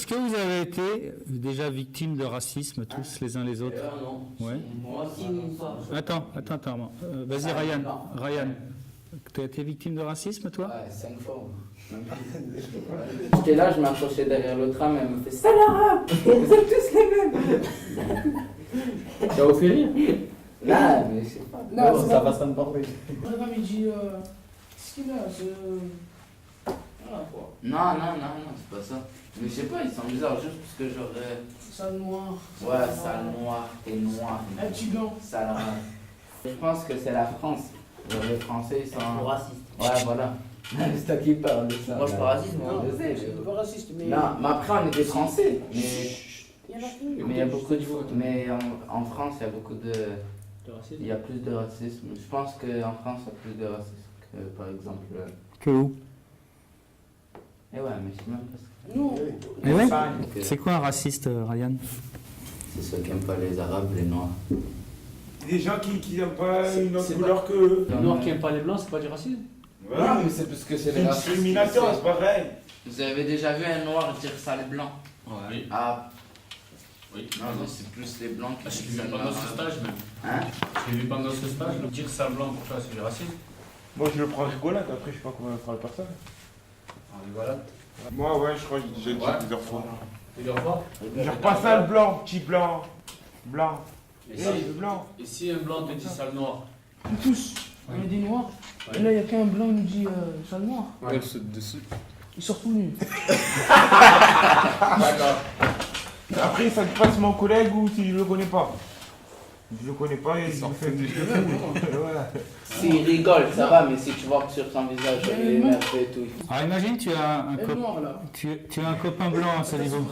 Est-ce que vous avez été déjà victime de racisme tous les uns les autres? Non. Ouais. Moi aussi, une fois. Attends. Vas-y, Ryan. Ryan, tu as été victime de racisme, toi? Ouais, 5 fois. J'étais là, je m'accrochais derrière le tram, elle me fait "Sale arabe, vous êtes tous les mêmes." Ça vous fait rire? Non, mais je sais pas. Non, ça va, ça me parler. Regarde, il dit qu'est-ce qu'il a Voilà quoi. Non, c'est pas ça. Mais je sais pas, ils sont bizarres juste parce que j'aurais. Sale noir. Ouais, sale noir, t'es noir. Un petit blanc. Sale arabe. Je pense que c'est la France. Les Français, ils sont. Raciste. Ouais, voilà. C'est toi qui parles de ça. Moi, je suis pas raciste, moi. Non, je sais, je suis pas raciste, mais. Non, mais après, on est des Français. Mais Il y en a plus. il y a beaucoup de. Mais en France, il y a beaucoup de. De racisme. Il y a plus de racisme. Je pense qu'en France, il y a plus de racisme que par exemple. Que où? Eh ouais, mais je sais même pas ce que. Nous, Eh ouais. Donc, C'est quoi un raciste, Ryan? c'est ceux qui n'aiment pas les Arabes, les Noirs. Des gens qui n'aiment pas une autre c'est couleur que. Les Noirs qui n'aiment pas les Blancs, c'est pas du racisme? Voilà. Non, mais c'est parce que c'est C'est les une racistes. discrimination, c'est pareil. Vous avez déjà vu un Noir dire sale blanc? Oui. Ah, Oui. non, c'est plus les Blancs qui Je disent l'ai vu sale pendant ce blanc. stage même. Hein? Je l'ai vu pendant ce stage. Dire sale blanc pour toi, c'est du racisme? Moi, je le prends rigolade, après, je sais pas comment faire la personne. Voilà. Moi, ouais, je crois que j'ai déjà dit Ouais. plusieurs fois. Tu le revois? Genre pas sale blanc, petit blanc. Blanc. Et Le blanc. si un blanc te dit sale noir? tous, on est des noirs. Et là, il n'y a qu'un blanc qui nous dit sale noir. Elle saute dessus. Ils sortent tout nus. D'accord. Après, ça te passe mon collègue ou si je le connais pas. Je le connais pas et il me fait du Voilà. S'il rigole, ça va, mais si tu vois que sur son visage, il est énervé et tout. Alors imagine, tu as un Le copain. noir là. Tu as un copain blanc à ce niveau.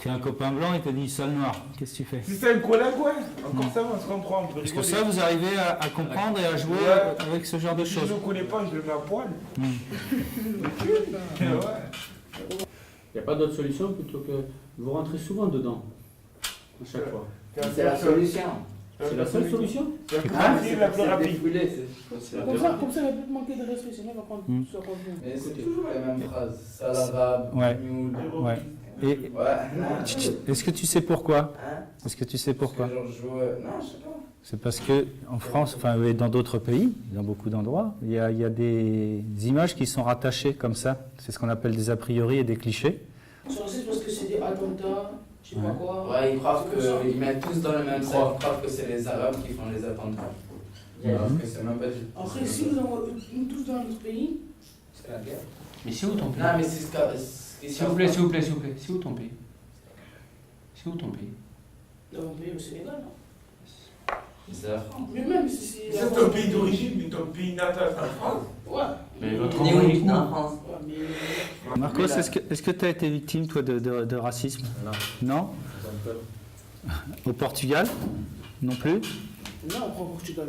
Tu as un copain blanc, il te dit sale noir. Qu'est-ce que tu fais? Si c'est un collègue, ouais. Encore ça, on se comprend. On peut Parce que rigoler. ça, vous arrivez à comprendre et à jouer Ouais. avec ce genre de Si je choses. le connais pas, je le mets à poil. Ouais. Il n'y a pas d'autre solution plutôt que vous rentrez souvent dedans, à chaque fois. C'est la solution. C'est la seule solution? C'est la plus Ah, rapide, la plus rapide. défoulé, c'est la Comme ça, il va plus te manquer de respect, sinon il va prendre sur revenu. Mais c'est toujours les mêmes phrases. Sale arabe, Ouais. nul. Ouais. Et Ouais. est-ce que tu sais pourquoi? Hein? Est-ce que tu sais pourquoi? Genre, non, je sais pas. C'est parce que en France, enfin et dans d'autres pays, dans beaucoup d'endroits, il y a des images qui sont rattachées comme ça. C'est ce qu'on appelle des a priori et des clichés. C'est raciste parce que c'est des attentats, je sais pas quoi. Ouais, ils croient qu'ils mettent tous dans le même sac. Ils croient que c'est les Arabes qui font les attentats. Alors que c'est même pas du tout. Après, si nous envoie nous tous dans notre pays, C'est la guerre. Mais c'est où ton pays? Non, mais c'est ce que. S'il vous plaît, s'il vous plaît, s'il vous plaît. C'est où ton pays? C'est où ton pays? dans mon pays au Sénégal. C'est ça. Mais même si c'est. C'est ton pays d'origine, mais ton pays natal, c'est la France. Ouais. Mais votre Né pays, où? En France. Ouais, mais. Marcos, est-ce que tu as été victime toi de racisme? Non. Au Portugal? Non plus? Non, pourquoi au Portugal?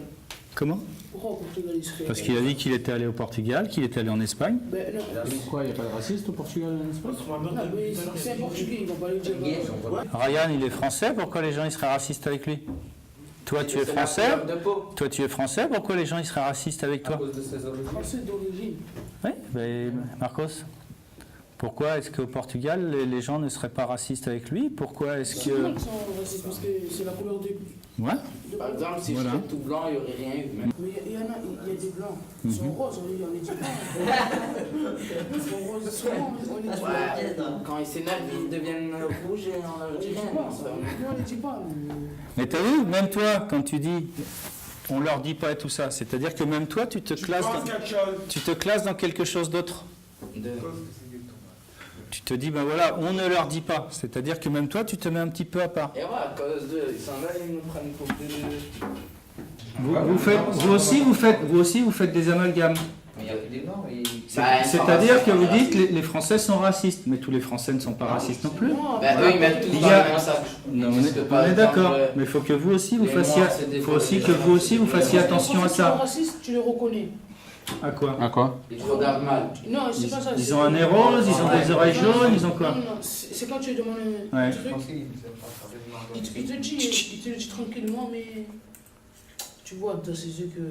Comment? Pourquoi au Portugal il se fait. Parce qu'il a dit qu'il était allé au Portugal, qu'il était allé en Espagne. Ben non. Pourquoi il n'y a pas de raciste au Portugal et en Espagne? Non, mais c'est un Portugais, ils vont pas lui dire. Ryan, il est français, pourquoi les gens ils seraient racistes avec lui? Toi, tu es C'est la français? couleur de peau. Toi, tu es français, pourquoi les gens ils seraient racistes avec À toi? cause de ses origines. Français d'origine. Oui, ben, Marcos, pourquoi est-ce qu'au Portugal, les gens ne seraient pas racistes avec lui? Pourquoi est-ce C'est que... normal qu'ils sont racistes parce que c'est la couleur de. Ouais, Par exemple, si Voilà. j'étais tout blanc, il n'y aurait rien eu. Mais Mais il y en a, il y a des blancs. Ils sont roses, on est dit blancs. Ils sont roses, ils sont blancs, on les dit pas. ouais, quand ils s'énervent, ils deviennent rouges et on leur On les dit dit rien. pas, ça. Nous, on les dit pas. mais t'as vu, même toi, quand tu dis on leur dit pas et tout ça, c'est-à-dire que même toi, tu te Tu classes penses quelque chose. tu te classes dans quelque chose d'autre. De- Tu te dis, ben voilà, on ne leur dit pas. C'est-à-dire que même toi, tu te mets un petit peu à part. Et ouais, à cause d'eux, ils sont là, ils nous prennent pour des. Vous aussi, vous faites des amalgames. Mais il y a que des blancs. C'est-à-dire que vous dites que les Français sont racistes, mais tous les Français ne sont pas racistes non plus. Non, Ben, eux, ils mettent tout Il dans y a- le même sac. Non, Ils disent que, par on est exemple, d'accord, mais il faut que vous aussi vous les fassiez, Noirs, c'est des faut aussi faux- que vous aussi vous fassiez les attention à Français qui sont ça. racistes, tu les reconnais. À quoi? À quoi? Ils te regardent mal. Non, c'est pas ça. Ils c'est- ont un nez rose, ils ont des oreilles jaunes, ils ont quoi? Non, non, c'est quand tu lui demandes un Ouais. truc, il te dit tranquillement, mais tu vois dans ses yeux que.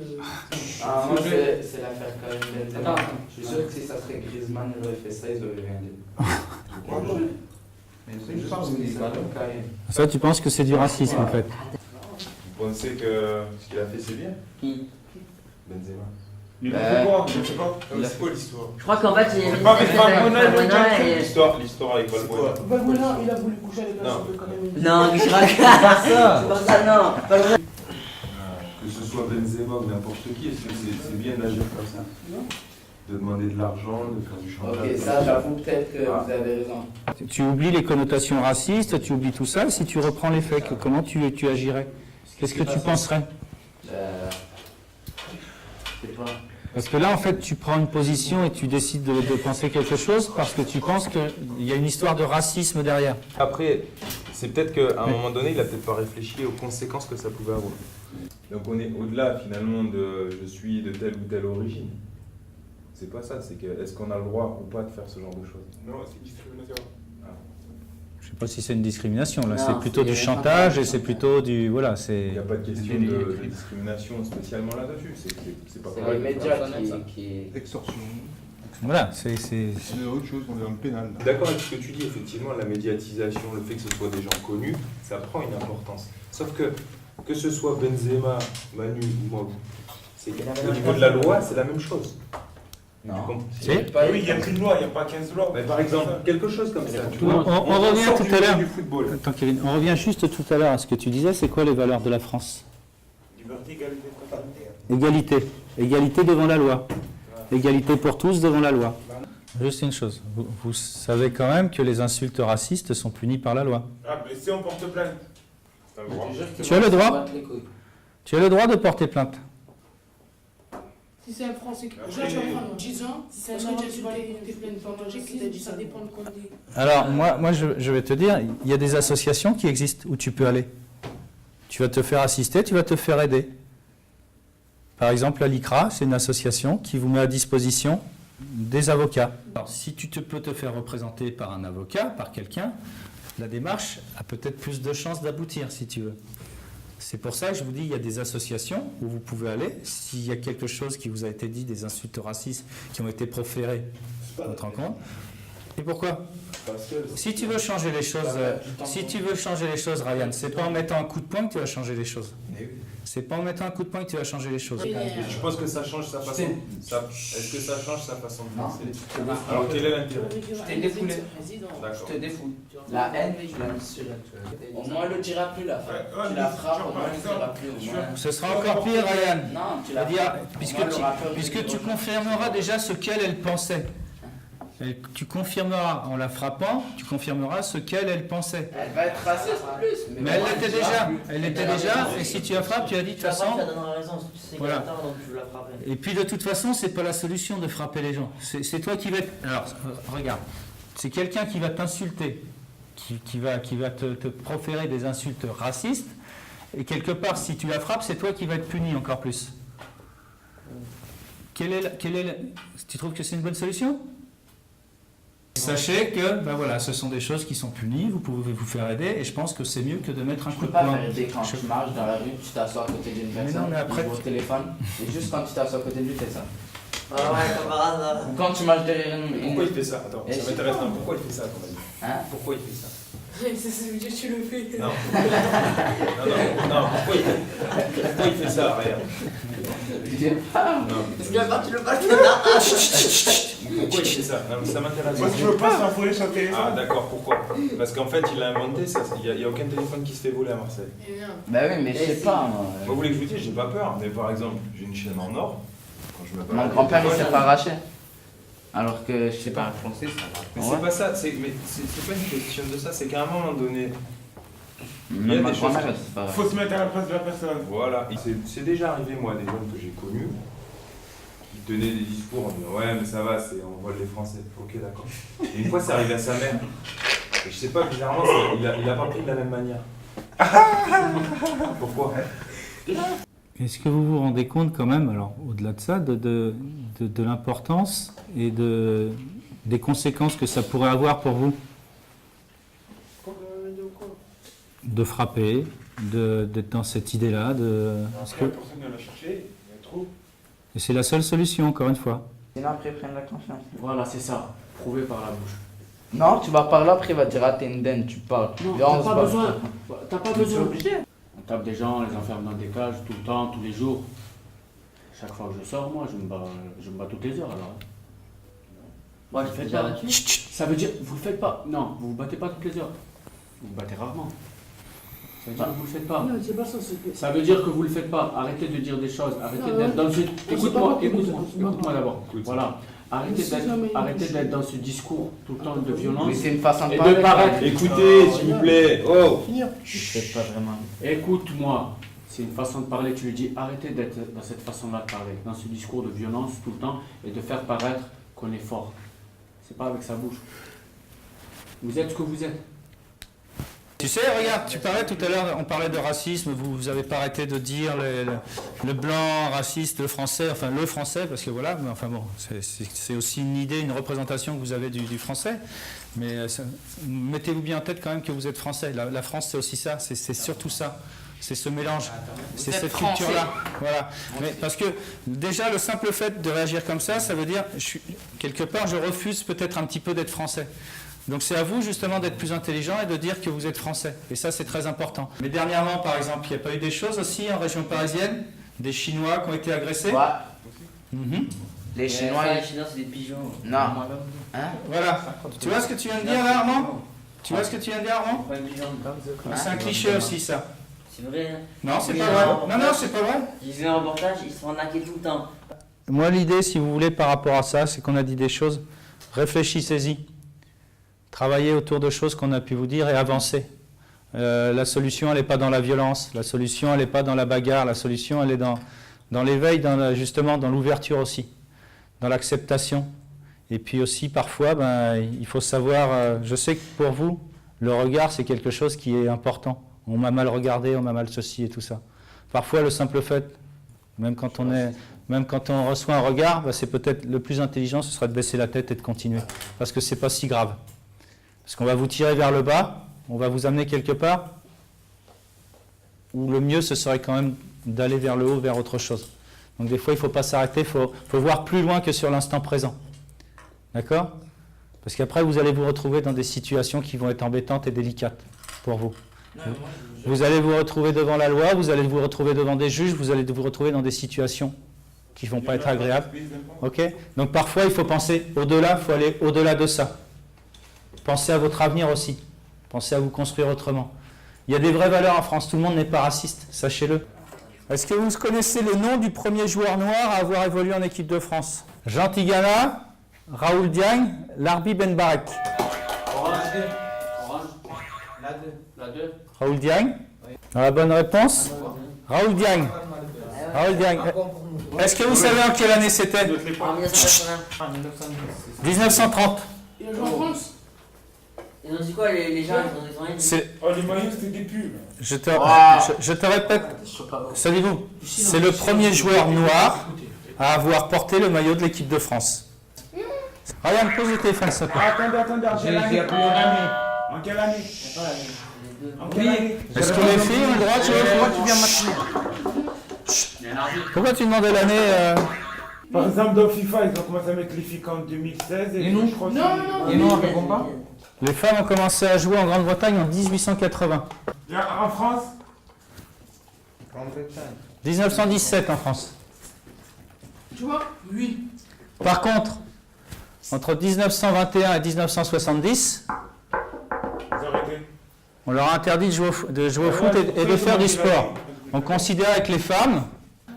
Ah, moi, c'est l'affaire Karim Benzema. Je suis sûr que si ça serait Griezmann, il aurait fait ça, ils auraient rien dit. C'est juste pour des salons carrés. Ça, tu penses que c'est du racisme en fait? Vous pensez que ce qu'il a fait, c'est bien? Qui? Benzema. Il a fait quoi? Je sais pas. C'est quoi l'histoire? Je crois qu'en fait, il y avait C'est pas avec Valbuena, et... L'histoire avec Valbuena. Valbuena, il a voulu coucher avec la Non. sœur de Kaname. Non, mais je raconte. C'est pas ça, non. Pas le vrai. Que ce soit Benzema ou n'importe qui, est-ce que c'est bien d'agir comme ça? De demander de l'argent, de faire du chantage. Ok, ça, j'avoue peut-être que vous avez raison. Tu oublies les connotations racistes, tu oublies tout ça. Si tu reprends les faits, comment tu agirais? Qu'est-ce que tu penserais? Je sais pas. Parce que là, en fait, tu prends une position et tu décides de penser quelque chose parce que tu penses qu'il y a une histoire de racisme derrière. Après, c'est peut-être qu'à un moment donné, il a peut-être pas réfléchi aux conséquences que ça pouvait avoir. Donc on est au-delà finalement de je suis de telle ou telle origine. C'est pas ça, c'est que est-ce qu'on a le droit ou pas de faire ce genre de choses? Non, c'est discriminatoire. Je sais pas si c'est une discrimination. Là, Non, c'est plutôt c'est du un chantage et chantage. c'est plutôt du voilà. C'est Il n'y a pas de question de discrimination spécialement là-dessus. C'est pas C'est correct les de faire médias ça comme ça. qui... Extorsion. voilà. C'est C'est autre chose, on est dans le pénal. Je suis d'accord avec ce que tu dis, effectivement, la médiatisation, le fait que ce soit des gens connus, ça prend une importance. Sauf que ce soit Benzema, Manu ou moi, c'est au niveau de la loi, c'est la même chose. Non. Si. Ah oui, il y a qu'une loi, il n'y a pas 15 lois. Mais par exemple, quelque chose comme ça. tu On vois, revient sort tout du à l'heure. du football. Attends, Kevin, on revient juste tout à l'heure à ce que tu disais. C'est quoi les valeurs de la France? Liberté, égalité, fraternité. Égalité. Égalité devant la loi. Égalité pour tous devant la loi. Juste une chose. Vous savez quand même que les insultes racistes sont punies par la loi. Ah, mais si on porte plainte, c'est un droit. Tu as le droit. Tu as le droit de porter plainte. Si c'est un Français qui. Là, tu vas prendre 10 ans. Si c'est un Marocain, tu vas aller des plaintes partagées, qui t'a dit ça dépend de quoi on dit. Alors, moi je vais te dire, il y a des associations qui existent où tu peux aller. Tu vas te faire assister, tu vas te faire aider. Par exemple, la LICRA, c'est une association qui vous met à disposition des avocats. Alors, si peux te faire représenter par un avocat, par quelqu'un, la démarche a peut-être plus de chances d'aboutir, si tu veux. C'est pour ça que je vous dis, il y a des associations où vous pouvez aller. S'il y a quelque chose qui vous a été dit, des insultes racistes qui ont été proférées, on te rend compte. Et pourquoi? Si tu veux changer les choses, Ryan, c'est pas en mettant un coup de poing que tu vas changer les choses. C'est pas en mettant un coup de poing que tu vas changer les choses. Je pense que ça change sa façon. Est-ce que ça change sa façon de Non. penser? Alors quel est l'intérêt? Je t'ai défoulé. D'accord. Je te défoule. La haine, tu l'as mis sur la. Au moins, elle ne le dira plus la frappe. Tu la frappes, au moins, elle ne le dira plus. Au moins. Ce sera encore pire, Ryan. Non, tu la C'est-à-dire, frappes. puisque tu confirmeras déjà ce qu'elle pensait. Tu confirmeras, en la frappant, tu confirmeras ce qu'elle pensait. Elle va être raciste en plus. Mais elle l'était déjà. Elle l'était déjà. Et si tu la frappes, tu as dit de toute façon. Tu as donné raison, c'est Voilà. voilà. Donc tu la frapper. Et puis de toute façon, c'est pas la solution de frapper les gens. C'est toi qui vas. Alors, regarde, c'est quelqu'un qui va t'insulter, qui va te proférer des insultes racistes. Et quelque part, si tu la frappes, c'est toi qui vas être puni encore plus. Tu trouves que c'est une bonne solution? Sachez que voilà, ce sont des choses qui sont punies, vous pouvez vous faire aider, et je pense que c'est mieux que de mettre un Tu coup peux de pas poing. faire aider quand tu marches dans la rue, tu t'assois à côté d'une personne, non, mais après, tu joues au téléphone, et juste quand tu t'assois à côté de lui, fais ça. Ah ouais, comme par hasard. Ou quand tu marches derrière une. Pourquoi il fait ça? Attends, Et ça je sais m'intéresse. pas. Non, pourquoi il fait ça, à ton avis? Hein? Pourquoi il fait ça? Ça veut dire que tu le fais. Non. Non, pourquoi il fait ça, regarde? Je dis pas. Non. Parce que là, tu le passes Pourquoi il fait ça? Non, mais ça m'intéresse. Moi, si je veux pas s'envoler sur le téléphone. Ah, d'accord, pourquoi? Parce qu'en fait, il a inventé ça. Il n'y a aucun téléphone qui se fait voler à Marseille. Et non. Bah oui, mais je sais pas, moi. Moi, vous voulez que je vous dise, j'ai pas peur. Mais par exemple, j'ai une chaîne en or. Quand je me balade, Mon grand-père, il je s'est vole. pas arraché. Alors que, je sais pas, français, ça va. Mais Ouais. c'est pas ça, c'est pas une question de ça, c'est qu'à un moment donné, il y a Même ma des choses grand-mère, comme- elle, c'est pas vrai. Faut se mettre à la place de la personne. voilà, c'est déjà arrivé moi, des gens que j'ai connus, qui tenaient des discours en disant ouais mais ça va, on vole les Français, ok d'accord. Et une fois c'est arrivé à sa mère, et je sais pas, bizarrement, il a pas pris de la même manière. Pourquoi? Est-ce que vous vous rendez compte quand même, alors au-delà de ça, de l'importance et des conséquences que ça pourrait avoir pour vous? De frapper, d'être dans cette idée-là, parce Après, que la personne vient la chercher, il y a trop. et c'est la seule solution, encore une fois. Sinon, après, ils prennent la confiance. Voilà, c'est ça. Prouvé par la bouche. Non, tu vas parler après, il va te dire, ah, t'es une dinde, tu parles. Non, Viens, on t'as se pas bat. besoin. T'as pas Tu es besoin. obligé. On tape des gens, on les enferme dans des cages tout le temps, tous les jours. Chaque fois que je sors, moi, je me bats toutes les heures alors. Moi, je fais déjà battu. Ça veut dire, vous le faites pas. Non, vous vous battez pas toutes les heures. Vous vous battez rarement. Ça veut dire que vous le faites pas. Non, c'est pas ça, c'est que. Ça veut dire que vous le faites pas. Arrêtez de dire des choses. Arrêtez Non, d'être dans ce. c'est Écoute-moi, pas écoute-moi, beaucoup, c'est pas écoute-moi d'abord. Écoute. Voilà. Arrêtez d'être dans ce discours tout le temps de violence. Mais c'est une façon de Et parler. de paraître. Écoutez, s'il vous plaît. Oh. C'est pas vraiment. Écoute-moi. C'est une façon de parler. Tu lui dis arrêtez d'être dans cette façon-là de parler, dans ce discours de violence tout le temps et de faire paraître qu'on est fort. C'est pas avec sa bouche. Vous êtes ce que vous êtes. Tu sais, regarde, tu parlais tout à l'heure, on parlait de racisme, vous avez pas arrêté de dire le blanc raciste, le français, enfin le français, parce que voilà, mais enfin bon, c'est aussi une idée, une représentation que vous avez du français, mais mettez-vous bien en tête quand même que vous êtes français. La France, c'est aussi ça, c'est surtout ça. C'est ce mélange, c'est êtes cette français. culture-là. Voilà. Mais parce que déjà, le simple fait de réagir comme ça veut dire, quelque part, je refuse peut-être un petit peu d'être français. Donc c'est à vous justement d'être plus intelligent et de dire que vous êtes français. Et ça, c'est très important. Mais dernièrement, par exemple, il n'y a pas eu des choses aussi en région parisienne? Des Chinois qui ont été agressés? Ouais. Mhm. Les Chinois, Les Chinois, c'est des pigeons. Non. Hein? Voilà. Tu vois ce que tu viens de dire là, Armand? Tu vois ce que tu viens de dire, Armand? Pas des pigeons. C'est un cliché aussi, ça. C'est vrai. Hein. Non, c'est Oui, pas un vrai. reportage. Non, c'est pas vrai. J'ai vu un reportage, ils se font arnaquer tout le temps. Moi, l'idée, si vous voulez, par rapport à ça, c'est qu'on a dit des choses. Réfléchissez-y. Travaillez autour de choses qu'on a pu vous dire et avancez. La solution, elle n'est pas dans la violence. La solution, elle n'est pas dans la bagarre. La solution, elle est dans l'éveil, justement, dans l'ouverture aussi, dans l'acceptation. Et puis aussi, parfois, il faut savoir... je sais que pour vous, le regard, c'est quelque chose qui est important. On m'a mal regardé, on m'a mal ceci et tout ça. Parfois, le simple fait, même quand on reçoit un regard, c'est peut-être le plus intelligent, ce serait de baisser la tête et de continuer. Parce que c'est pas si grave. Parce qu'on va vous tirer vers le bas, on va vous amener quelque part, où le mieux, ce serait quand même d'aller vers le haut, vers autre chose. Donc des fois, il ne faut pas s'arrêter, il faut voir plus loin que sur l'instant présent. D'accord? Parce qu'après, vous allez vous retrouver dans des situations qui vont être embêtantes et délicates pour vous. Vous allez vous retrouver devant la loi, vous allez vous retrouver devant des juges, vous allez vous retrouver dans des situations qui ne vont pas être agréables. Ok? Donc parfois, il faut penser au-delà, il faut aller au-delà de ça. Pensez à votre avenir aussi. Pensez à vous construire autrement. Il y a des vraies valeurs en France, tout le monde n'est pas raciste, sachez-le. Est-ce que vous connaissez le nom du premier joueur noir à avoir évolué en équipe de France? Jean Tigana, Raoul Diagne, Larbi Ben Barek. Orange 2. Orange. La 2. Raoul Diagne. Dans la bonne réponse, Raoul Diagne. Raoul Diagne. Est-ce que vous savez en quelle année c'était? En 1980. 1930. Il a joué en France. Ils ont dit quoi, les gens, ils ont rien dit. C'est- Oh, les maillots, c'était des pubs. Je te répète, savez-vous, c'est le premier joueur noir à avoir porté le maillot de l'équipe de France. Ryan, pose le téléphone, s'il te plaît. Attendez, en quelle année? En quelle année? En quelle année? Est-ce que les filles ont le droit de jouer au foot? Tu viens maintenant. Pourquoi tu demandais l'année Par exemple, dans FIFA, ils ont commencé à mettre les filles en 2016 et nous, je crois que Non, Et nous, on répond pas. Les femmes ont commencé à jouer en Grande-Bretagne en 1880. En France? 1917 en France. tu vois, oui. Par contre, entre 1921 et 1970, Ils ont arrêté. on leur a interdit de jouer au foot et de faire du sport. On considérait que les femmes,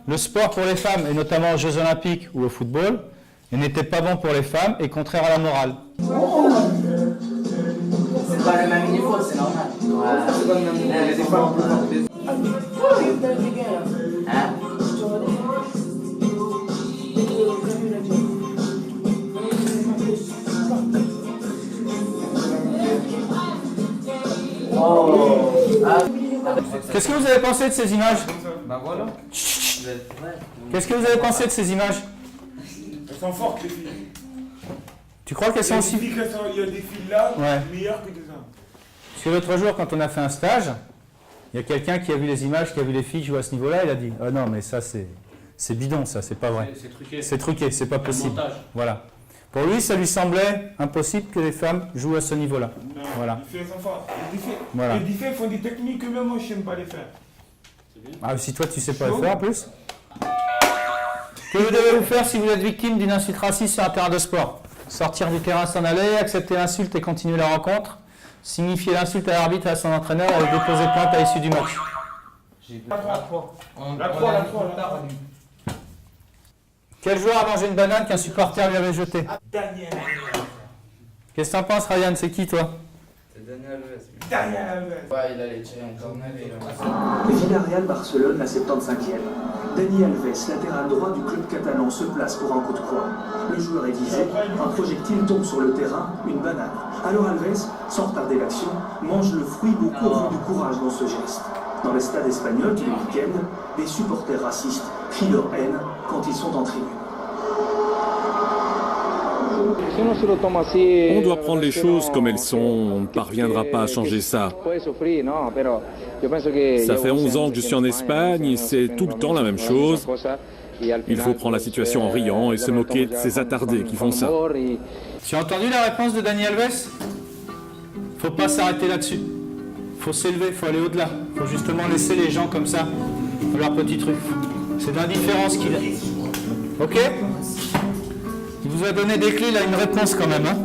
le sport pour les femmes, et notamment aux Jeux Olympiques ou au football, n'était pas bon pour les femmes et contraire à la morale. C'est pas le même niveau, c'est normal. C'est comme des fois plus fortes que les Hein? Oh. Ah. Qu'est-ce que vous avez pensé de ces images? Bah voilà. Qu'est-ce que vous avez pensé de ces images? Elles sont fortes, les filles. Tu crois qu'elles Il y a sont des aussi... filles il y a des filles là, Ouais. meilleures que des hommes. Parce que l'autre jour, quand on a fait un stage, il y a quelqu'un qui a vu les images, qui a vu les filles jouer à ce niveau-là, il a dit « Ah non, mais ça, c'est bidon, ça, c'est pas vrai. C'est truqué. C'est truqué, c'est pas Un possible. montage. » Voilà. Pour lui, ça lui semblait impossible que les femmes jouent à ce niveau-là. Non, Voilà. il fait ça fort. Voilà. Les différents font des techniques que même moi, je n'aime pas les faire. Ah, si toi, tu sais pas le faire en plus. Que vous devez vous faire si vous êtes victime d'une insulte raciste sur un terrain de sport? Sortir du terrain, s'en aller, accepter l'insulte et continuer la rencontre. Signifier l'insulte à l'arbitre et à son entraîneur et déposer plainte à l'issue du match. La 3. La 3, la 3. Quel joueur a mangé une banane qu'un supporter lui avait jetée? Daniel. Qu'est-ce que t'en penses, Ryan? C'est qui, toi? C'est Daniel Alves. Daniel Alves. Ouais, il allait tirer un corner et il a passé. Villarreal-Barcelone, la 75e. Dani Alves, latéral droit du club catalan, se place pour un coup de poing. Le joueur est visé, un projectile tombe sur le terrain, une banane. Alors Alves, sans retarder l'action, mange le fruit beaucoup au vu du courage dans ce geste. Dans les stades espagnols tous les week-ends, des supporters racistes crient leur haine quand ils sont en tribune. On doit prendre les choses comme elles sont, on ne parviendra pas à changer ça. Ça fait 11 ans que je suis en Espagne et c'est tout le temps la même chose. Il faut prendre la situation en riant et se moquer de ces attardés qui font ça. Tu as entendu la réponse de Dani Alves? Faut pas s'arrêter là-dessus. Faut s'élever, faut aller au-delà. Faut justement laisser les gens comme ça, dans leur petit truc. C'est de l'indifférence qu'il a. Ok? Il vous a donné des clés, là, une réponse quand même, hein?